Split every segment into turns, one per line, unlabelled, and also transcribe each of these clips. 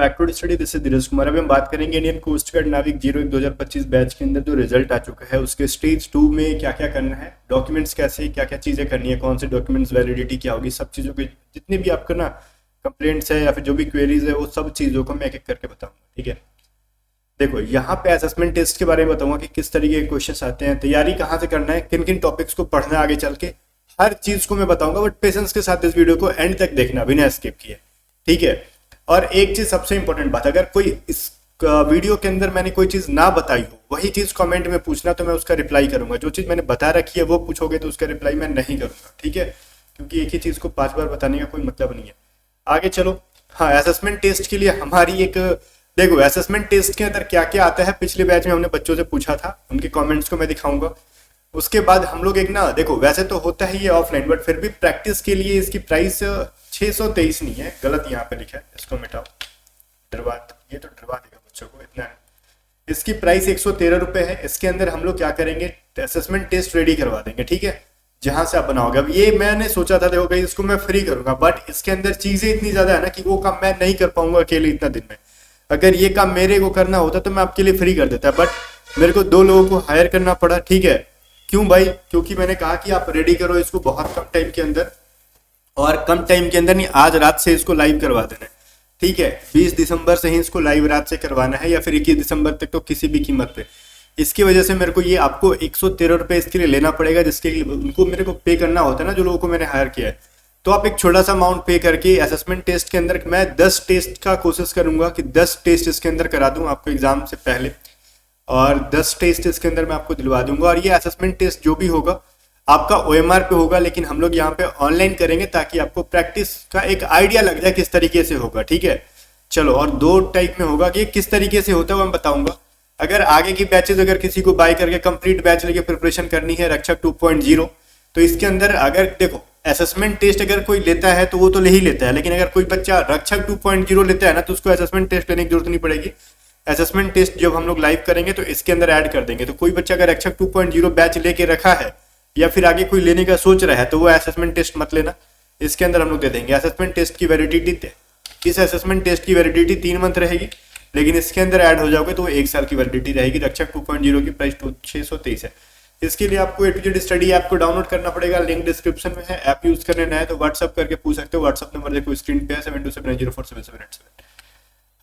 Back to study. This is Dheeraj Kumar. अभी हम बात करेंगे इंडियन कोस्ट गार्ड नाविक 01 2025 बैच के अंदर जो रिजल्ट आ चुका है उसके स्टेज 2 में क्या क्या करना है, डॉक्यूमेंट्स कैसे क्या क्या चीजें करनी है, कौन से डॉक्यूमेंट्स वैलिडिटी क्या होगी, सब चीजों के जितने भी आपका ना कंप्लेंट्स है या फिर जो भी क्वेरीज है वो सब चीजों को मैं एक एक करके बताऊंगा। ठीक है, देखो यहाँ पे असेसमेंट टेस्ट के बारे में बताऊंगा कि किस तरीके के क्वेश्चन आते हैं, तैयारी कहाँ से करना है, किन किन टॉपिक्स को पढ़ना है आगे चल के, हर चीज को मैं बताऊंगा। बट पेशेंस के साथ इस वीडियो को एंड तक देखना बिना स्किप किए। ठीक है, और एक चीज सबसे इंपॉर्टेंट बात, अगर कोई इस वीडियो के अंदर मैंने कोई चीज ना बताई हो वही चीज कमेंट में पूछना, तो मैं उसका रिप्लाई करूंगा। जो चीज मैंने बता रखी है वो पूछोगे तो उसका रिप्लाई मैं नहीं करूंगा। ठीक है, क्योंकि एक ही चीज को 5 बार बताने का कोई मतलब नहीं है। आगे चलो। हाँ, असेसमेंट टेस्ट के लिए हमारी एक, देखो असेसमेंट टेस्ट के अंदर क्या क्या आता है, पिछले बैच में हमने बच्चों से पूछा था, उनके कमेंट्स को मैं दिखाऊंगा। उसके बाद हम लोग एक ना, देखो वैसे तो होता है ये ऑफलाइन, बट फिर भी प्रैक्टिस के लिए इसकी प्राइस 623 नहीं है, गलत यहाँ पे लिखा है, इसको मिटाओ। ये तो डरवा देगा बच्चों को, इतना है। इसकी प्राइस 113 रुपए है। इसके अंदर हम लोग क्या करेंगे, असेसमेंट टेस्ट रेडी करवा देंगे। ठीक है, जहां से आप बनाओगे। अब ये मैंने सोचा था, देखो भाई इसको मैं फ्री करूंगा, बट इसके अंदर चीजें इतनी ज्यादा है ना कि वो काम मैं नहीं कर पाऊंगा अकेले इतना दिन में। अगर ये काम मेरे को करना होता तो मैं आपके लिए फ्री कर देता, बट मेरे को 2 लोगों को हायर करना पड़ा। ठीक है, क्यों भाई? क्योंकि मैंने कहा कि आप रेडी करो इसको बहुत कम टाइम के अंदर, और कम टाइम के अंदर नहीं, आज रात से इसको लाइव करवा देना है। ठीक है, 20 दिसंबर से ही इसको लाइव रात से करवाना है, या फिर 21 दिसंबर तक तो किसी भी कीमत पे। इसकी वजह से मेरे को ये आपको 113 रुपए इसके लिए लेना पड़ेगा, जिसके लिए उनको मेरे को पे करना होता है ना, जो लोगों को मैंने हायर किया है। तो आप एक छोटा सा अमाउंट पे करके असेसमेंट टेस्ट के अंदर मैं 10 टेस्ट का कोशिश करूंगा कि 10 टेस्ट इसके अंदर करा दूं आपको एग्जाम से पहले, और 10 टेस्ट इसके अंदर मैं आपको दिलवा दूंगा। और ये असेसमेंट टेस्ट जो भी होगा आपका OMR पे होगा, लेकिन हम लोग यहाँ पे ऑनलाइन करेंगे ताकि आपको प्रैक्टिस का एक आइडिया लग जाए किस तरीके से होगा। ठीक है, चलो। और 2 टाइप में होगा कि किस तरीके से होता है वो मैं बताऊंगा। अगर आगे की बैचेज अगर किसी को बाय करके कंप्लीट बैच लेके प्रिपरेशन करनी है रक्षक 2.0, तो इसके अंदर अगर देखो असेसमेंट टेस्ट अगर कोई लेता है तो वो तो ले ही लेता है, लेकिन अगर कोई बच्चा रक्षक 2.0 लेता है ना तो उसको असेसमेंट टेस्ट लेने की जरूरत नहीं पड़ेगी। असेसमेंट टेस्ट जब हम लोग लाइव करेंगे तो इसके अंदर ऐड कर देंगे। तो कोई बच्चा अगर रक्षक 2.0 बैच लेके रखा है या फिर आगे कोई लेने का सोच रहा है तो वो असेसमेंट टेस्ट मत लेना, इसके अंदर हम लोग दे देंगे। असेसमेंट टेस्ट की वैलिडिटी, इस असेसमेंट टेस्ट की वैलिडिटी 3 मंथ रहेगी, लेकिन इसके अंदर ऐड हो जाओगे तो वो 1 साल की वैलिडिटी रहेगी। रक्षक 2.0 की प्राइस 623 है। इसके लिए आपको A to Z study app को डाउनलोड करना पड़ेगा, लिंक डिस्क्रिप्शन में है। ऐप यूज करने ना है तो व्हाट्सअप करके पूछ सकते हो। व्हाट्सअप नंबर देखो स्क्रीन पे है, 7279047787।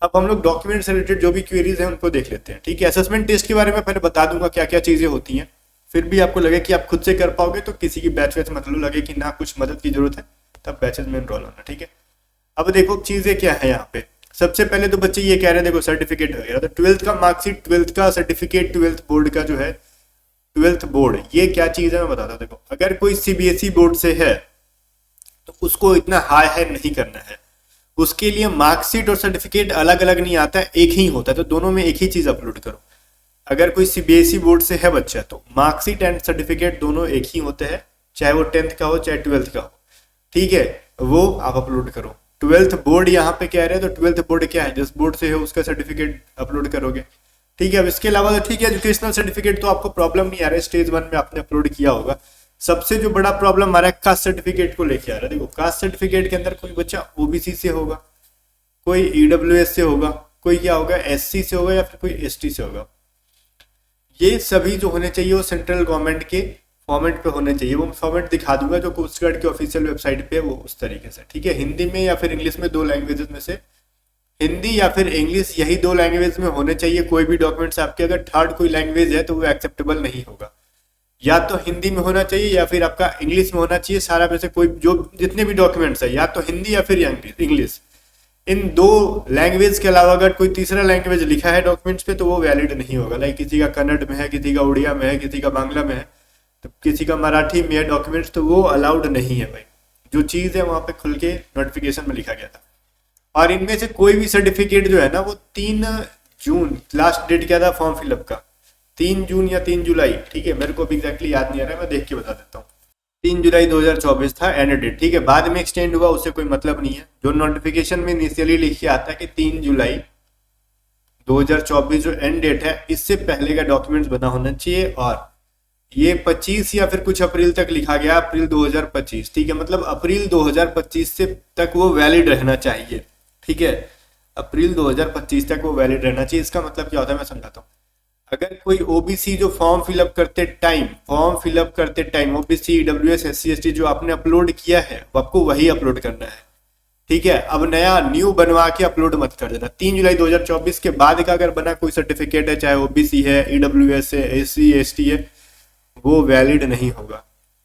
अब हम लोग डॉक्यूमेंट से रिलेटेड जो भी क्वेरीज हैं उनको देख लेते हैं। ठीक है, असेसमेंट टेस्ट के बारे में पहले बता दूंगा क्या क्या चीजें होती हैं, फिर भी आपको लगे कि आप खुद से कर पाओगे तो किसी की बैच वैच मतलब लगे कि ना कुछ मदद की जरूरत है तब बैचेज में एनरोल होना। ठीक है, अब देखो चीजें क्या है यहाँ पे। सबसे पहले तो बच्चे ये कह रहे हैं, देखो सर्टिफिकेट वगैरह, तो 12th का मार्कशीट, 12th का सर्टिफिकेट, 12th बोर्ड का जो है 12th बोर्ड, ये क्या चीज है मैं बताता हूँ। देखो अगर कोई CBSE बोर्ड से है तो उसको इतना हाई है नहीं करना है, उसके लिए मार्कशीट और सर्टिफिकेट अलग अलग नहीं आता, एक ही होता है, तो दोनों में एक ही चीज अपलोड करो। अगर कोई CBSE बोर्ड से है बच्चा तो मार्कशीट एंड सर्टिफिकेट दोनों एक ही होते हैं, चाहे वो 10th का हो चाहे 12th का हो। ठीक है, वो आप अपलोड करो। 12th बोर्ड यहाँ पे कह रहे हैं, तो 12th बोर्ड क्या है, जिस बोर्ड से है उसका सर्टिफिकेट अपलोड करोगे। ठीक है, अब इसके अलावा तो ठीक है, एजुकेशनल सर्टिफिकेट तो आपको प्रॉब्लम नहीं आ रहा है, स्टेज 1 में आपने अपलोड किया होगा। सबसे जो बड़ा प्रॉब्लम आ रहा है कास्ट सर्टिफिकेट को लेके आ रहा है। देखो कास्ट सर्टिफिकेट के अंदर कोई बच्चा OBC से होगा, कोई EWS से होगा, कोई क्या होगा SC से होगा, या फिर कोई ST से होगा। ये सभी जो होने चाहिए वो सेंट्रल गवर्नमेंट के फॉर्मेट पे होने चाहिए। वो फॉर्मेट दिखा दूंगा जो कोस्ट गार्ड की ऑफिशियल वेबसाइट पे है, वो उस तरीके से। ठीक है, हिंदी में या फिर इंग्लिश में, 2 लैंग्वेजेस में से हिंदी या फिर इंग्लिश, यही 2 लैंग्वेज में होने चाहिए। कोई भी डॉक्यूमेंट्स आपके अगर थर्ड कोई लैंग्वेज है तो वो एक्सेप्टेबल नहीं होगा। या तो हिंदी में होना चाहिए या फिर आपका इंग्लिश में होना चाहिए। सारा में से कोई जो जितने भी डॉक्यूमेंट्स है या तो हिंदी या फिर इंग्लिश, इन 2 लैंग्वेज के अलावा अगर कोई तीसरा लैंग्वेज लिखा है डॉक्यूमेंट्स पे तो वो वैलिड नहीं होगा। लाइक किसी का कन्नड़ में है, किसी का उड़िया में है, किसी का बांग्ला में है, तो किसी का मराठी में है डॉक्यूमेंट्स, तो वो अलाउड नहीं है भाई। जो चीज है वहां पे खुल के नोटिफिकेशन में लिखा गया था। और इनमें से कोई भी सर्टिफिकेट जो है ना वो 3 जून लास्ट डेट क्या था फॉर्म फिलअप का, 3 जून या 3 जुलाई। ठीक है, मेरे को भी एग्जैक्टली याद नहीं आ रहा है, मैं देख के बता देता हूँ। 3 जुलाई 2024 था एंड डेट। ठीक है, बाद में एक्सटेंड हुआ, उससे कोई मतलब नहीं है। जो नोटिफिकेशन में इनिशियली लिखे आता है कि 3 जुलाई 2024 जो एंड डेट है, इससे पहले का डॉक्यूमेंट्स बना होना चाहिए। और ये 25 या फिर कुछ अप्रैल तक लिखा गया, अप्रैल 2025। ठीक है, मतलब अप्रैल 2025 से तक वो वैलिड रहना चाहिए। ठीक है, अप्रैल 2025 तक वो वैलिड रहना चाहिए। इसका मतलब क्या होता है मैं समझाता हूँ। अगर कोई ओबीसी जो फॉर्म फिलअप करते time OBC EWS SC ST जो आपने अपलोड किया है वो आपको वही अपलोड करना है, ठीक है। अब नया न्यू बनवा के अपलोड मत कर देना। 3 जुलाई 2024 के बाद का अगर बना कोई सर्टिफिकेट है, चाहे ओबीसी है, ईडब्ल्यूएस है, SC ST है, वो वैलिड नहीं होगा,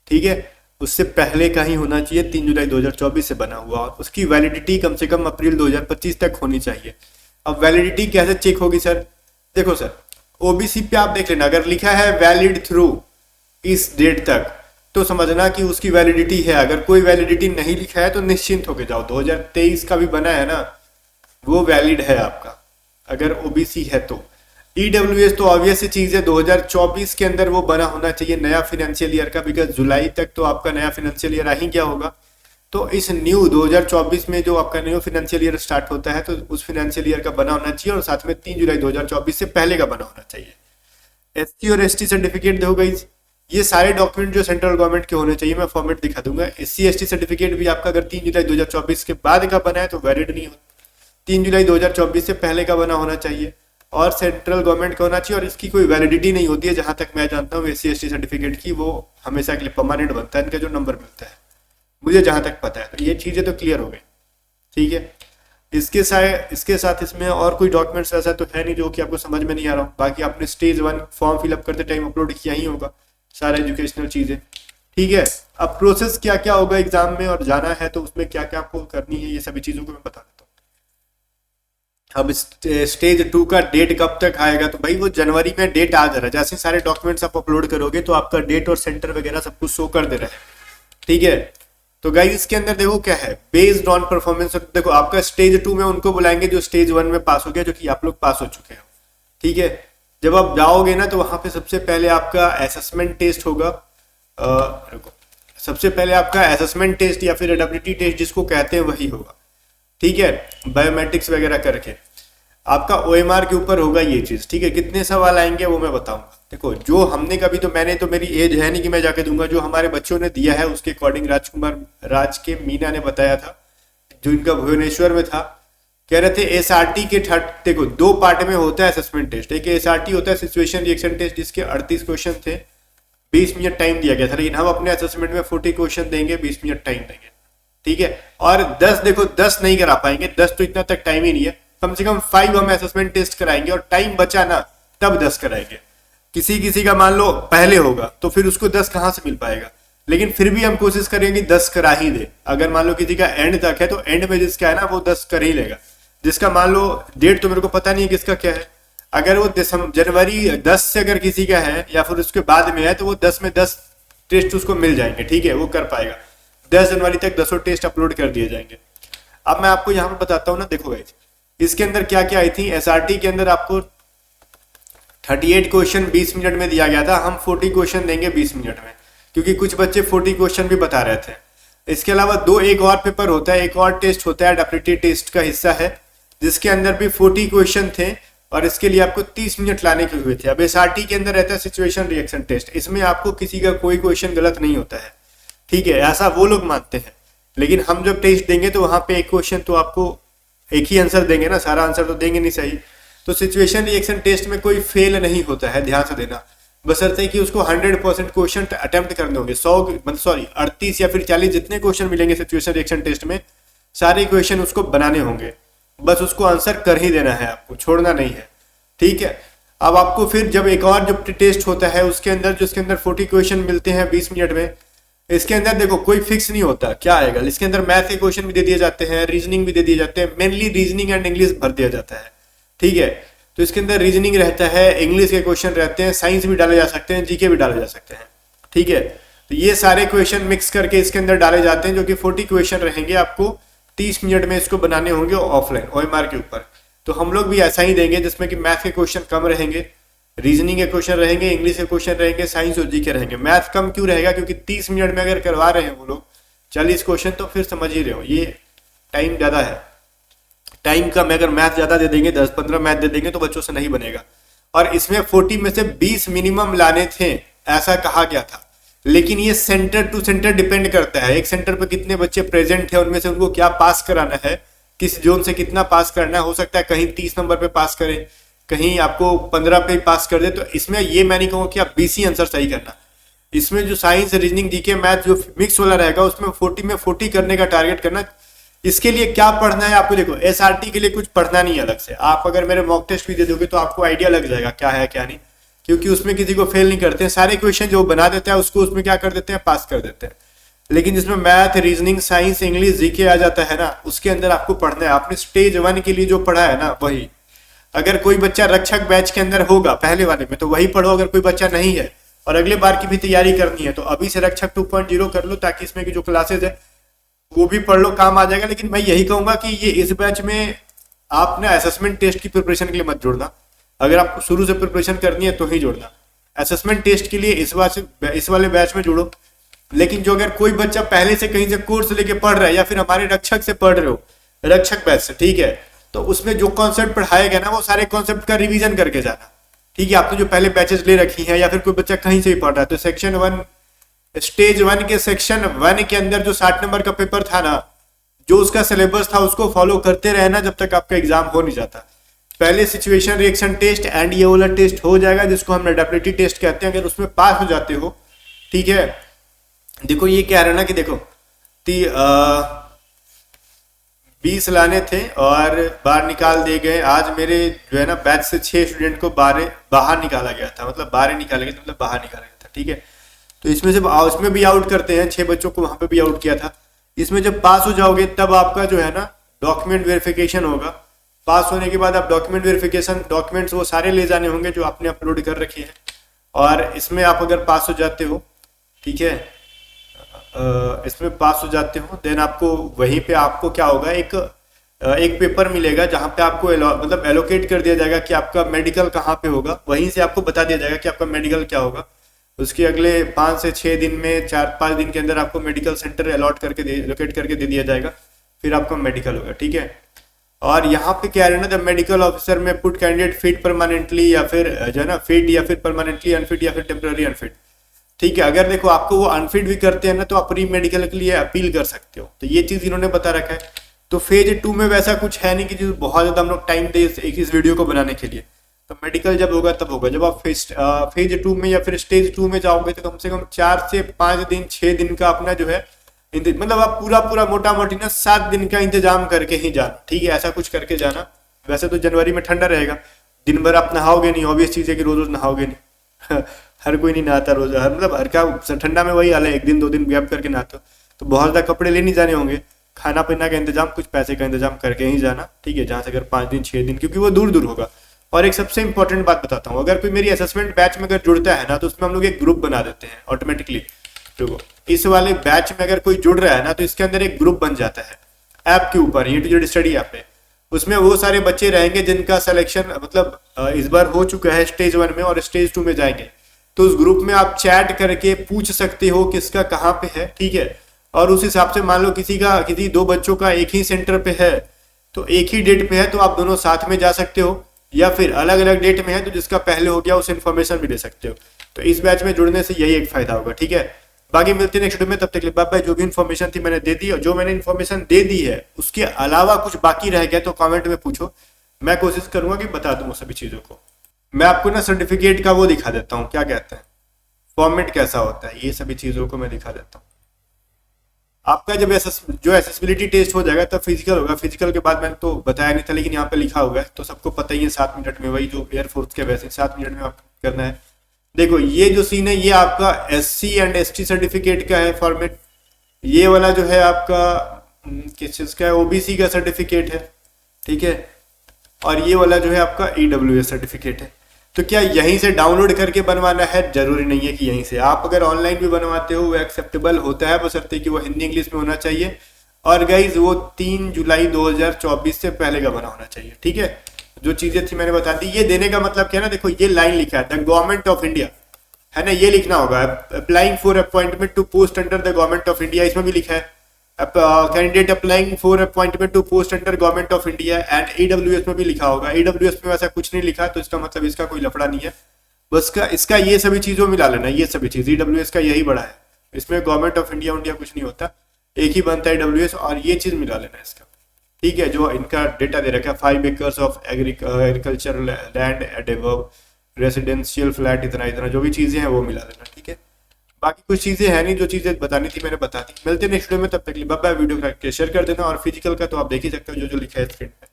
ठीक है। उससे पहले का ही होना चाहिए, 3 जुलाई 2024 से बना हुआ, और उसकी वैलिडिटी कम से कम अप्रैल 2025 तक होनी चाहिए। अब वैलिडिटी कैसे चेक होगी सर? देखो सर, ओबीसी पे आप देख लेना, अगर लिखा है वैलिड थ्रू इस डेट तक तो समझना कि उसकी वैलिडिटी है। अगर कोई वैलिडिटी नहीं लिखा है तो निश्चिंत होके जाओ, 2023 का भी बना है ना, वो वैलिड है आपका अगर ओबीसी है तो। ईडब्ल्यूएस तो ऑब्वियस सी चीज है, 2024 के अंदर वो बना होना चाहिए नया फाइनेंशियल ईयर का, बिकॉज जुलाई तक तो आपका नया फाइनेंशियल ईयर आ ही गया होगा। तो इस न्यू 2024 में जो आपका न्यू फाइनेंशियल ईयर स्टार्ट होता है तो उस फाइनेंशियल ईयर का बना होना चाहिए, और साथ में 3 जुलाई 2024 से पहले का बना होना चाहिए। SC और ST सर्टिफिकेट देखो गाइस, ये सारे डॉक्यूमेंट जो सेंट्रल गवर्नमेंट के होने चाहिए, मैं फॉर्मेट दिखा दूंगा। SC ST सर्टिफिकेट भी आपका अगर 3 जुलाई 2024 के बाद का बना है तो वैलिड नहीं होता, 3 जुलाई 2024 से पहले का बना होना चाहिए और सेंट्रल गवर्नमेंट का होना चाहिए, और इसकी कोई वैलिडिटी नहीं होती है जहां तक मैं जानता हूँ SC ST सर्टिफिकेट की, वो हमेशा के लिए परमानेंट बनता है, इनका जो नंबर मिलता है मुझे जहां तक पता है। तो ये चीजें तो क्लियर हो गई, ठीक है। इसके साथ इसमें और कोई डॉक्यूमेंट्स ऐसा तो है नहीं जो कि आपको समझ में नहीं आ रहा हो। बाकी आपने स्टेज 1 फॉर्म फिलअप करते टाइम अपलोड किया ही होगा सारे एजुकेशनल चीजें, ठीक है। अब प्रोसेस क्या क्या होगा एग्जाम में और जाना है तो उसमें क्या क्या आपको करनी है, ये सभी चीजों को मैं बता देता हूँ। अब स्टेज 2 का डेट कब तक आएगा, तो भाई वो जनवरी में डेट आ जा रहा है। जैसे सारे डॉक्यूमेंट्स आप अपलोड करोगे तो आपका डेट और सेंटर वगैरह सब कुछ शो कर दे रहा है, ठीक है। तो गाइस इसके अंदर देखो क्या है, बेस्ड ऑन परफॉर्मेंस। देखो आपका स्टेज 2 में उनको बुलाएंगे जो स्टेज 1 में पास हो गया, जो कि आप लोग पास हो चुके हो, ठीक है। जब आप जाओगे ना तो वहां पे सबसे पहले आपका असेसमेंट टेस्ट होगा। रुको, सबसे पहले आपका असेसमेंट टेस्ट या फिर एडेप्टिबिलिटी टेस्ट जिसको कहते हैं वही होगा, ठीक है। बायोमेट्रिक्स वगैरह करके आपका OMR के ऊपर होगा ये चीज, ठीक है। कितने सवाल आएंगे वो मैं बताऊंगा। देखो जो हमने कभी, तो मैंने तो, मेरी एज है नहीं कि मैं जाके दूंगा, जो हमारे बच्चों ने दिया है उसके अकॉर्डिंग राज के मीना ने बताया था, जो इनका भुवनेश्वर में था, कह रहे थे SRT के देखो 2 पार्ट में होता है असेसमेंट टेस्ट। एक SRT होता है सिचुएशन रिएक्शन टेस्ट, जिसके 38 क्वेश्चन थे, 20 मिनट टाइम दिया गया था, लेकिन हम अपने असेसमेंट में 40 क्वेश्चन देंगे, 20 मिनट टाइम देंगे, ठीक है। और 10 देखो 10 नहीं करा पाएंगे, 10 तो इतना तक टाइम ही नहीं है, कम से कम 5 हम असेसमेंट टेस्ट कराएंगे, और टाइम बचा ना तब 10 कराएंगे। किसी का मान लो पहले होगा तो फिर उसको 10 कहां से मिल पाएगा, लेकिन फिर भी हम कोशिश करेंगे 10 करा ही दे। अगर मान लो किसी का एंड तक है तो एंड में जिसका है ना वो 10 कर ही लेगा। जिसका मान लो डेट तो मेरे को पता नहीं है किसका क्या है, अगर वो जनवरी 10 से अगर किसी का है या फिर उसके बाद में है तो वो 10 में 10 टेस्ट उसको मिल जाएंगे, ठीक है, वो कर पाएगा। 10 जनवरी तक 10 टेस्ट अपलोड कर दिए जाएंगे। अब मैं आपको यहाँ पे बताता हूँ ना, देखो गाइस इसके अंदर क्या क्या आई थी। SRT के अंदर आपको 38 क्वेश्चन 20 मिनट में दिया गया था, हम 40 क्वेश्चन देंगे 20 मिनट में, क्योंकि कुछ बच्चे 40 क्वेश्चन भी बता रहे थे। इसके अलावा एक और पेपर होता है, एक और टेस्ट होता है, एडेप्टिबिलिटी टेस्ट का हिस्सा है, जिसके अंदर भी 40 क्वेश्चन थे और इसके लिए आपको 30 मिनट लाने के हुए थे। अब SRT के अंदर रहता है सिचुएशन रिएक्शन टेस्ट, इसमें आपको किसी का कोई क्वेश्चन गलत नहीं होता है, ठीक है, ऐसा वो लोग मानते हैं। लेकिन हम जब टेस्ट देंगे तो वहां पे एक क्वेश्चन तो आपको एक ही आंसर देंगे ना, सारा आंसर तो देंगे नहीं सही। तो सिचुएशन रिएक्शन टेस्ट में कोई फेल नहीं होता है, ध्यान से देना, बशर्ते कि उसको 100% क्वेश्चन अटेम्प्ट करने होंगे। 38 या फिर 40 जितने क्वेश्चन मिलेंगे सिचुएशन रिएक्शन टेस्ट में, सारे क्वेश्चन उसको बनाने होंगे, बस उसको आंसर कर ही देना है, आपको छोड़ना नहीं है, ठीक है। अब आपको फिर जब एक और जब टेस्ट होता है उसके अंदर, जो इसके अंदर 40 क्वेश्चन मिलते हैं 20 मिनट में, इसके अंदर देखो कोई फिक्स नहीं होता क्या आएगा। इसके अंदर मैथ के क्वेश्चन भी दे दिए जाते हैं, रीजनिंग भी दे दिए जाते हैं, मेनली रीजनिंग एंड इंग्लिश भर दिया जाता है, ठीक है। तो इसके अंदर रीजनिंग रहता है, इंग्लिश के क्वेश्चन रहते हैं, साइंस भी डाले जा सकते हैं, जीके भी डाले जा सकते हैं, ठीक है। तो ये सारे क्वेश्चन मिक्स करके इसके अंदर डाले जाते हैं, जो कि 40 क्वेश्चन रहेंगे, आपको 30 मिनट में इसको बनाने होंगे ऑफलाइन OMR के ऊपर। तो हम लोग भी ऐसा ही देंगे, जिसमें कि मैथ के क्वेश्चन कम रहेंगे, रीजनिंग के क्वेश्चन रहेंगे, इंग्लिश के क्वेश्चन रहेंगे, साइंस और जीके रहेंगे। मैथ कम क्यों रहेगा, क्योंकि 30 मिनट में अगर करवा रहे हैं वो लोग 40 क्वेश्चन, तो फिर समझ ही रहे हो ये टाइम ज्यादा है। टाइम कम है, अगर मैथ ज्यादा दे देंगे, 10-15 मैथ दे देंगे तो बच्चों से नहीं बनेगा। और इसमें 40 में से 20 मिनिमम लाने थे, ऐसा कहा गया था। लेकिन ये सेंटर टू सेंटर डिपेंड करता है, एक सेंटर पर कितने बच्चे प्रेजेंट है, उनमें से उनको क्या पास कराना है, किस जोन से कितना पास करना है। हो सकता है कहीं 30 नंबर पे पास करे, कहीं आपको 15 पे पास कर दे। तो इसमें ये मैं नहीं कहूँगा कि आप 20 ही आंसर सही करना। इसमें जो साइंस, रीजनिंग, जीके, मैथ जो मिक्स वाला रहेगा उसमें 40 में 40 करने का टारगेट करना। इसके लिए क्या पढ़ना है आपको, देखो एसआरटी के लिए कुछ पढ़ना नहीं है अलग से। आप अगर मेरे मॉक टेस्ट भी दे दोगे तो आपको आइडिया लग जाएगा क्या है क्या नहीं, क्योंकि उसमें किसी को फेल नहीं करते हैं। सारे क्वेश्चन जो बना देते हैं उसको उसमें क्या कर देते हैं, पास कर देते हैं। लेकिन जिसमें math, reasoning, science, English, GK आ जाता है ना, उसके अंदर आपको पढ़ना है। आपने स्टेज 1 के लिए जो पढ़ा है ना वही। अगर कोई बच्चा रक्षक बैच के अंदर होगा पहले वाले में तो वही पढ़ो। अगर कोई बच्चा नहीं है और अगले बार की भी तैयारी करनी है तो अभी से रक्षक 2.0 कर लो, ताकि इसमें की जो क्लासेज है वो भी पढ़ लो, काम आ जाएगा। लेकिन मैं यही कहूंगा कि ये इस बैच में आप ना असेसमेंट टेस्ट की प्रिपरेशन के लिए मत जोड़ना। अगर आपको शुरू से प्रिपरेशन करनी है तो ही जोड़ना। असेसमेंट टेस्ट के लिए इस वाले बैच में जोड़ो। लेकिन जो अगर कोई बच्चा पहले से कहीं से कोर्स लेके पढ़ रहा है या फिर हमारे रक्षक से पढ़ रहे हो, रक्षक बैच से, ठीक है, तो उसमें जो कॉन्सेप्ट पढ़ाए गए ना वो सारे कॉन्सेप्ट का रिवीजन करके जाना। ठीक है, आपने जो पहले बैचेस ले रखी हैं या फिर कोई बच्चा कहीं से भी पढ़ रहा है तो सेक्शन 1, स्टेज 1 के सेक्शन 1 के अंदर जो 60 नंबर का पेपर था ना, जो उसका सिलेबस था उसको फॉलो करते रहना जब तक आपका एग्जाम हो नहीं जाता। पहले सिचुएशन रिएक्शन टेस्ट एंड ये वाला टेस्ट हो जाएगा जिसको हम एडेप्टिबिलिटी टेस्ट कहते हैं। अगर उसमें पास हो जाते हो, ठीक है, देखो ये कह रहे हैं ना कि देखो 20 लाने थे और बाहर निकाल दिए गए। आज मेरे जो है ना बैच से 6 स्टूडेंट को बाहर निकाला गया था, मतलब 12 निकाला गया, मतलब बाहर निकाला गया था। ठीक है, तो इसमें जब उसमें भी आउट करते हैं 6 बच्चों को, वहां पे भी आउट किया था। इसमें जब पास हो जाओगे तब आपका जो है ना डॉक्यूमेंट वेरिफिकेशन होगा। पास होने के बाद आप डॉक्यूमेंट वेरिफिकेशन, डॉक्यूमेंट्स वो सारे ले जाने होंगे जो आपने अपलोड कर रखे हैं। और इसमें आप अगर पास हो जाते हो, ठीक है, इसमें पास हो जाते हो, देन आपको वहीं पे आपको क्या होगा, एक पेपर मिलेगा जहां पे आपको मतलब एलोकेट कर दिया जाएगा कि आपका मेडिकल कहाँ पे होगा। वहीं से आपको बता दिया जाएगा कि आपका मेडिकल क्या होगा। उसके अगले 5 से 6 दिन में, 4-5 दिन के अंदर आपको मेडिकल सेंटर एलोकेट करके दे दिया जाएगा, फिर आपका मेडिकल होगा। ठीक है, और यहाँ पे क्या है ना, द मेडिकल ऑफिसर में पुट कैंडिडेट फिट परमानेंटली या फिर जो है ना फिट या फिर परमानेंटली अनफिट या फिर टेम्पररी अनफिट। ठीक है, अगर देखो आपको वो अनफिट भी करते हैं ना तो आप प्री मेडिकल के लिए अपील कर सकते हो। तो ये चीज इन्होंने बता रखा है। तो फेज 2 में वैसा कुछ है नहीं कि जो बहुत ज्यादा हम लोग टाइम दे इस वीडियो को बनाने के लिए। तो मेडिकल जब होगा तब होगा। जब आप फेज 2 में या फिर स्टेज 2 में जाओगे तो कम से कम 4 से 5 दिन 6 दिन का अपना जो है मतलब आप पूरा मोटा मोटी ना 7 दिन का इंतजाम करके ही जाना। ठीक है, ऐसा कुछ करके जाना। वैसे तो जनवरी में ठंडा रहेगा, दिन भर आप नहाओगे नहीं, ऑब्वियस चीज है कि रोज रोज नहाओगे नहीं हर कोई नहीं नहाता रोज, मतलब हर का ठंडा में वही हाल है, 1 दिन 2 दिन गैप करके नहाते हो। तो बहुत ज्यादा कपड़े ले नहीं जाने होंगे, खाना पीना का इंतजाम, कुछ पैसे का इंतजाम करके ही जाना। ठीक है, जहां से अगर 5 दिन 6 दिन, क्योंकि वो दूर दूर होगा। और एक सबसे इंपॉर्टेंट बात बताता हूँ, अगर कोई मेरी असेसमेंट बैच में अगर जुड़ता है ना तो उसमें हम लोग एक ग्रुप बना देते हैं ऑटोमेटिकली। तो इस वाले बैच में अगर कोई जुड़ रहा है ना तो इसके अंदर एक ग्रुप बन जाता है ऐप के ऊपर, यूट्यूब स्टडी ऐप पे। उसमें वो सारे बच्चे रहेंगे जिनका सिलेक्शन मतलब इस बार हो चुका है स्टेज 1 में और स्टेज 2 में जाएंगे। तो उस ग्रुप में आप चैट करके पूछ सकते हो किसका कहाँ पे है। ठीक है, और उस हिसाब से मान लो किसी 2 बच्चों का एक ही सेंटर पे है तो एक ही डेट पे है तो आप दोनों साथ में जा सकते हो, या फिर अलग अलग डेट में है तो जिसका पहले हो गया उस इन्फॉर्मेशन भी दे सकते हो। तो इस बैच में जुड़ने से यही एक फायदा होगा। ठीक है, बाकी मिलते हैं नेक्स्ट वीडियो में, तब तक के लिए बाय बाय। जो भी इन्फॉर्मेशन थी मैंने दे दी, और जो मैंने इन्फॉर्मेशन दे दी है उसके अलावा कुछ बाकी रह गया तो कमेंट में पूछो, मैं कोशिश करूंगा कि बता दूं सभी चीजों को। मैं आपको ना सर्टिफिकेट का वो दिखा देता हूँ, क्या कहते हैं, फॉर्मेट कैसा होता है, ये सभी चीजों को मैं दिखा देता हूँ। आपका जब जो एसेसिबिलिटी टेस्ट हो जाएगा तब फिजिकल होगा। फिजिकल के बाद मैंने तो बताया नहीं था, लेकिन यहाँ पे लिखा हुआ है तो सबको पता ही है, 7 मिनट में, वही जो एयरफोर्स के वैसे 7 मिनट में आप करना है। देखो ये जो सीन है ये आपका SC एंड ST सर्टिफिकेट का है फॉर्मेट। ये वाला जो है आपका किस चीज का है, OBC का सर्टिफिकेट है। ठीक है, और ये वाला जो है आपका EWS सर्टिफिकेट है। तो क्या यहीं से डाउनलोड करके बनवाना है? जरूरी नहीं है कि यहीं से, आप अगर ऑनलाइन भी बनवाते हो वो एक्सेप्टेबल होता है, बशर्ते कि वो हिंदी इंग्लिश में होना चाहिए। और गाइज वो 3 जुलाई 2024 से पहले का बना होना चाहिए। ठीक है, जो चीजें थी मैंने बता दी। ये देने का मतलब क्या है ना, देखो ये लाइन लिखा है द गवर्नमेंट ऑफ इंडिया, है ना, ये लिखना होगा। Applying for appointment to post under the government of India, इसमें भी लिखा है candidate applying for appointment to post under government of India, and EWS में भी लिखा होगा। EWS में वैसा कुछ नहीं लिखा तो इसका मतलब इसका कोई लफड़ा नहीं है, बस इसका ये सभी चीजों मिला लेना। ये सभी चीज EWS का यही बड़ा है, इसमें गवर्नमेंट ऑफ इंडिया कुछ नहीं होता, एक ही बनता है EWS, और ये चीज मिला लेना इसका। ठीक है, जो इनका डेटा दे रखा है 5 acres of agriculture land at above residential flat, इतना इतना जो भी चीज़ें हैं वो मिला देना, ठीक है। बाकी कुछ चीज़ें हैं नहीं, जो चीज़ें बतानी थी मैंने बता दी। मिलते हैं नेक्स्ट वीडियो में, तब तक के लिए बाय बाय। वीडियो का शेयर कर देना, और फिजिकल का तो आप देख ही सकते हो जो जो लिखा है स्क्रीन पे।